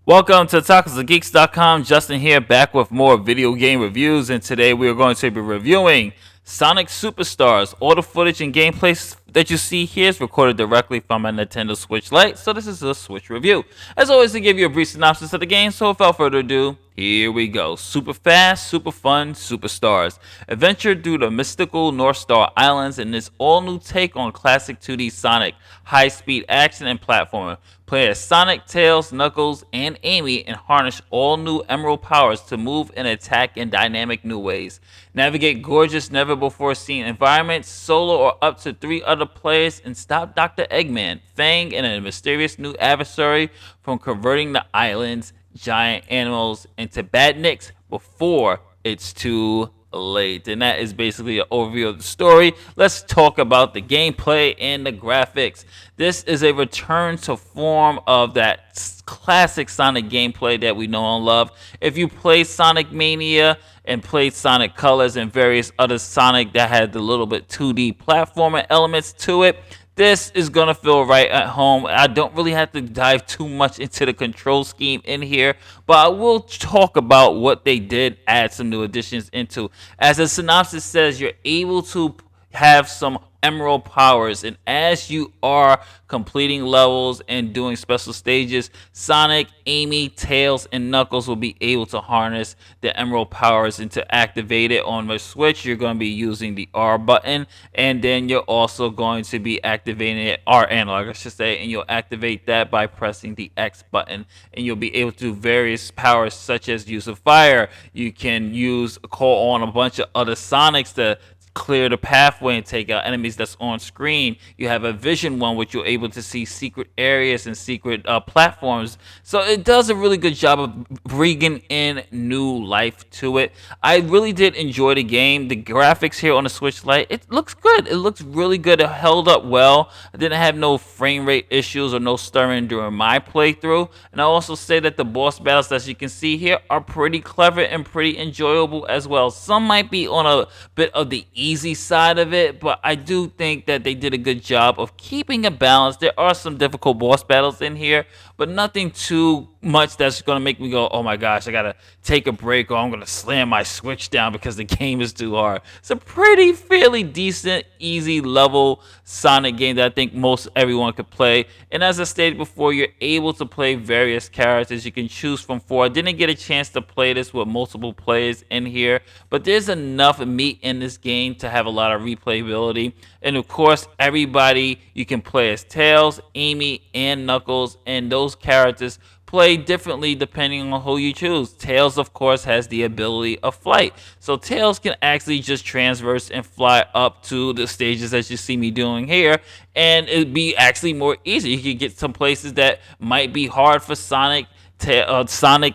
Welcome to TalksOfTheGeeks.com. Justin here, back with more video game reviews, and today we are going to be reviewing Sonic Superstars. All the footage and gameplay that you see here is recorded directly from a Nintendo Switch Lite, so this is a Switch review. As always, to give you a brief synopsis of the game, so without further ado, here we go. Super fast, super fun, superstars. Adventure through the mystical Northstar Islands in this all-new take on classic 2D Sonic. High-speed action and platforming. Play as Sonic, Tails, Knuckles, and Amy and harness all new emerald powers to move and attack in dynamic new ways. Navigate gorgeous, never-before-seen environments, solo or up to 3 other players, and stop Dr. Eggman, Fang, and a mysterious new adversary from converting the island's giant animals into Badniks before it's too late. And that is basically an overview of the story. Let's talk about the gameplay and the graphics. This is a return to form of that classic Sonic gameplay that we know and love. If you play Sonic Mania and played Sonic Colors and various other Sonic that had the little bit 2D platforming elements to it, this is going to feel right at home. I don't really have to dive too much into the control scheme in here, but I will talk about what they did add some new additions into. As the synopsis says, you're able to have some emerald powers, and as you are completing levels and doing special stages, Sonic, Amy, Tails, and Knuckles will be able to harness the emerald powers, and to activate it on the Switch you're going to be using the R button, and then you're also going to be activating it, R analog I should say, and you'll activate that by pressing the X button, and you'll be able to do various powers such as use of fire. You can call on a bunch of other Sonics to clear the pathway and take out enemies that's on screen. You have a vision one, which you're able to see secret areas and secret platforms. So it does a really good job of bringing in new life to it. I really did enjoy the game. The graphics here on the Switch Lite, it looks good. It looks really good. It held up well. I didn't have no frame rate issues or no stuttering during my playthrough. And I also say that the boss battles, as you can see here, are pretty clever and pretty enjoyable as well. Some might be on a bit of the easy side of it, but I do think that they did a good job of keeping a balance. There are some difficult boss battles in here, but nothing too much that's going to make me go, oh my gosh, I gotta take a break, or I'm going to slam my Switch down because the game is too hard. It's a pretty fairly decent, easy level Sonic game that I think most everyone could play. And as I stated before, you're able to play various characters. You can choose from 4. I didn't get a chance to play this with multiple players in here, but there's enough meat in this game to have a lot of replayability. And of course, everybody you can play as Tails, Amy, and Knuckles, and those characters play differently depending on who you choose. Tails, of course, has the ability of flight. So Tails can actually just transverse and fly up to the stages as you see me doing here, and it'd be actually more easy. You could get some places that might be hard for Sonic,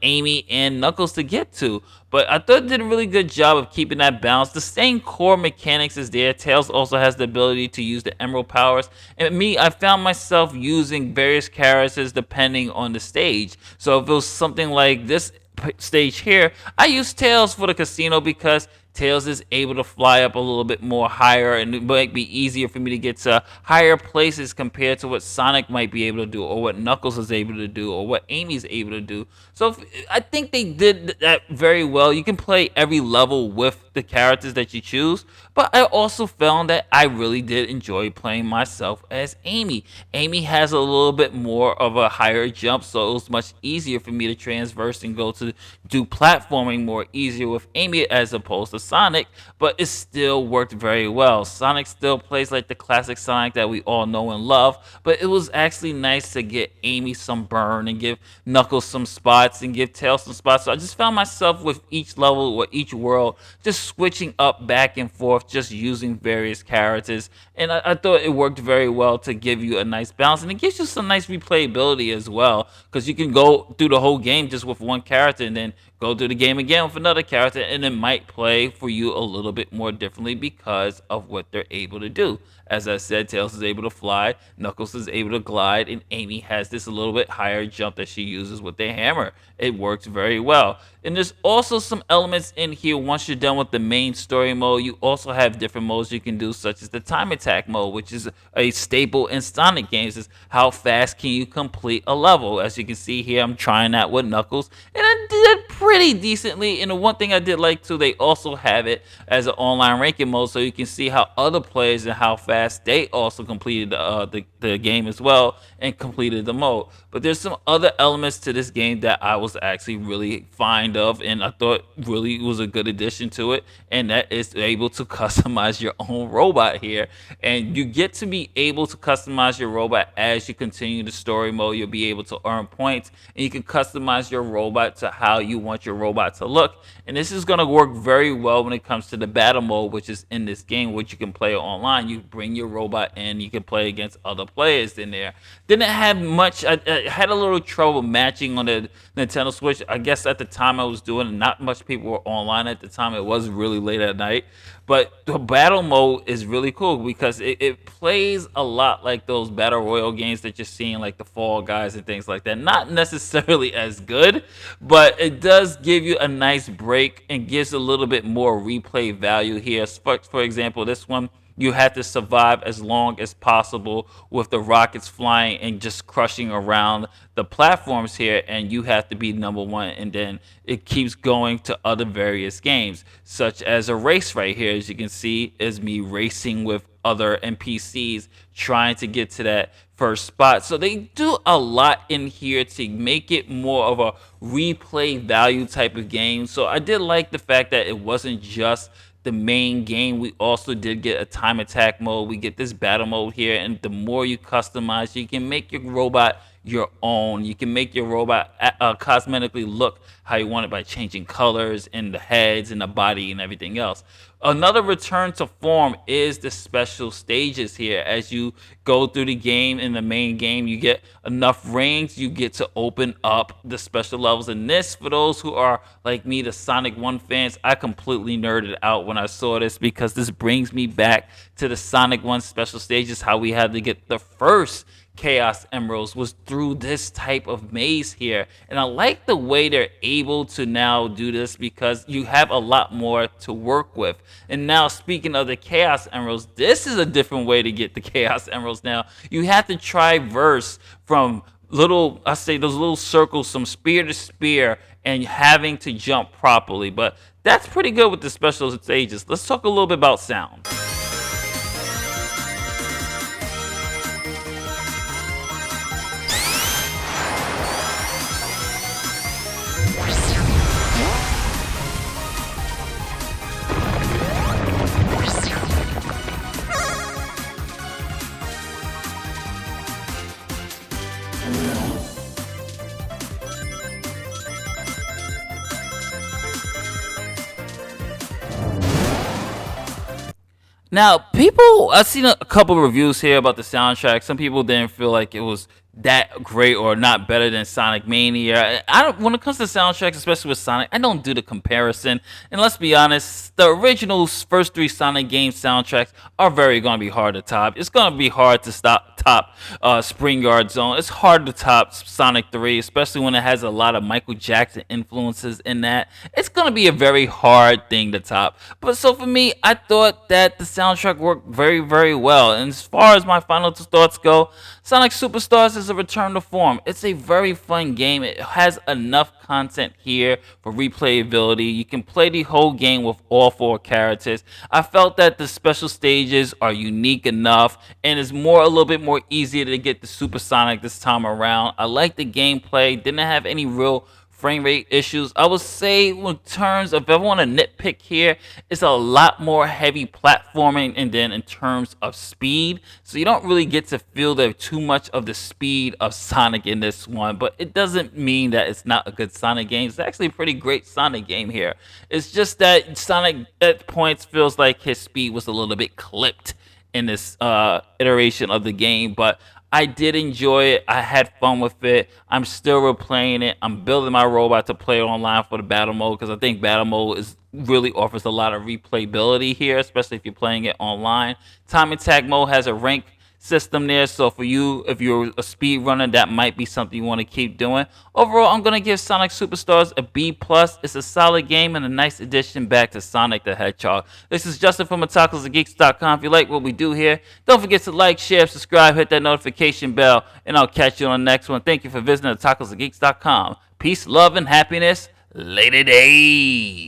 Amy, and Knuckles to get to. But I thought it did a really good job of keeping that balance. The same core mechanics is there. Tails also has the ability to use the emerald powers. And me, I found myself using various characters depending on the stage. So if it was something like this stage here, I used Tails for the casino because Tails is able to fly up a little bit more higher, and it might be easier for me to get to higher places compared to what Sonic might be able to do, or what Knuckles is able to do, or what Amy's able to do. So I think they did that very well. You can play every level with the characters that you choose, but I also found that I really did enjoy playing myself as Amy. Amy has a little bit more of a higher jump, so it was much easier for me to transverse and go to do platforming more easier with Amy as opposed to Sonic, but it still worked very well. Sonic still plays like the classic Sonic that we all know and love, but it was actually nice to get Amy some burn and give Knuckles some spots and give Tails some spots. So I just found myself with each level or each world just switching up back and forth, just using various characters, and I thought it worked very well to give you a nice balance, and it gives you some nice replayability as well, because you can go through the whole game just with one character and then go through the game again with another character, and it might play for you a little bit more differently because of what they're able to do. As I said, Tails is able to fly, Knuckles is able to glide, and Amy has this a little bit higher jump that she uses with their hammer. It works very well. And there's also some elements in here once you're done with the main story mode. You also have different modes you can do, such as the time attack mode, which is a staple in Sonic games. Is how fast can you complete a level? As you can see here, I'm trying that with Knuckles, and I did pretty decently. And the one thing I did like too, they also have it as an online ranking mode, so you can see how other players and how fast they also completed the game as well and completed the mode. But there's some other elements to this game that I was actually really fond of, and I thought really was a good addition to it, and that is able to customize your own robot here. And you get to be able to customize your robot as you continue the story mode. You'll be able to earn points, and you can customize your robot to how you want your robot to look. And this is going to work very well when it comes to the battle mode, which is in this game, which you can play online. You bring your robot in, you can play against other players in there. Didn't have much. I had a little trouble matching on the Nintendo Switch. I guess at the time I was doing it, not much people were online at the time. It was really late at night. But the battle mode is really cool because it plays a lot like those battle royale games that you're seeing, like the Fall Guys and things like that. Not necessarily as good, but it does give you a nice break and gives a little bit more replay value here. For example, this one, you have to survive as long as possible with the rockets flying and just crushing around the platforms here, and you have to be number one. And then it keeps going to other various games, such as a race right here. As you can see, is me racing with other NPCs trying to get to that first spot. So they do a lot in here to make it more of a replay value type of game. So I did like the fact that it wasn't just the main game. We also did get a time attack mode. We get this battle mode here, and the more you customize, you can make your robot your own. You can make your robot cosmetically look how you want it by changing colors and the heads and the body and everything else. Another return to form is the special stages here. As you go through the game, in the main game, you get enough rings, you get to open up the special levels. And this, for those who are like me, the Sonic 1 fans, I completely nerded out when I saw this, because this brings me back to the Sonic 1 special stages, how we had to get the first Chaos Emeralds was through this type of maze here. And I like the way they're able to now do this, because you have a lot more to work with. And now, speaking of the Chaos Emeralds, this is a different way to get the Chaos Emeralds. Now you have to traverse from those little circles, from spear to spear, and having to jump properly. But that's pretty good with the special stages. Let's talk a little bit about sound. Now, I've seen a couple reviews here about the soundtrack. Some people didn't feel like it was that great or not better than Sonic Mania. When it comes to soundtracks, especially with Sonic, I don't do the comparison. And let's be honest, the original first three Sonic game soundtracks are very going to be hard to top. It's going to be hard to top Spring Yard Zone. It's hard to top Sonic 3, especially when it has a lot of Michael Jackson influences in that. It's going to be a very hard thing to top. But so for me, I thought that the soundtrack worked very, very well. And as far as my final thoughts go, Sonic Superstars is a return to form. It's a very fun game. It has enough content here for replayability. You can play the whole game with all four characters. I felt that the special stages are unique enough, and it's a little bit more easier to get the Supersonic this time around. I like the gameplay. Didn't have any real frame rate issues. I would say, in terms of, if I want to nitpick here, it's a lot more heavy platforming, and then in terms of speed, so you don't really get to feel too much of the speed of Sonic in this one. But it doesn't mean that it's not a good Sonic game. It's actually a pretty great Sonic game here. It's just that Sonic at points feels like his speed was a little bit clipped in this iteration of the game. But I did enjoy it. I had fun with it. I'm still replaying it. I'm building my robot to play online for the battle mode because I think battle mode is really offers a lot of replayability here, especially if you're playing it online. Time attack mode has a rank system there, so for you, if you're a speed runner, that might be something you want to keep doing. Overall, I'm gonna give Sonic Superstars a B plus. It's a solid game and a nice addition back to Sonic the Hedgehog. This is Justin from AttackosTheGeeks.com. If you like what we do here, don't forget to like, share, subscribe, hit that notification bell, and I'll catch you on the next one. Thank you for visiting AttackosTheGeeks.com. Peace, love, and happiness. Later days.